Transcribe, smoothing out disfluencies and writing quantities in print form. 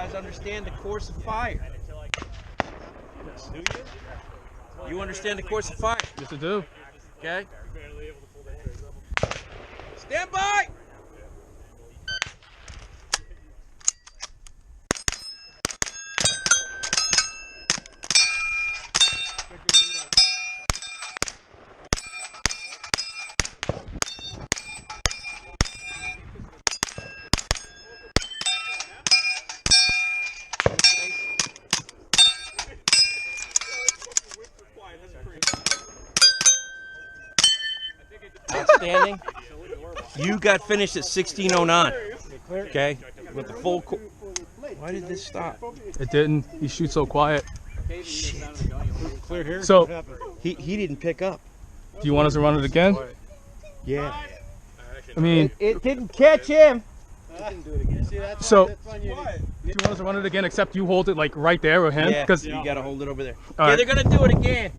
guys understand the course of fire? Do you? You understand the course of fire? Yes, I do. Okay. Stand by! Outstanding. You got finished at 16:09. Okay, with the full. Why did this stop? It didn't. He shoots so quiet. Shit. Clear here. So, He didn't pick up. do you want us to run it again? Yeah. I mean, It didn't catch him. so do you want us to run it again? Except you hold it like right there with him, Yeah. because You gotta hold it over there. All Yeah, right. they're gonna do it again.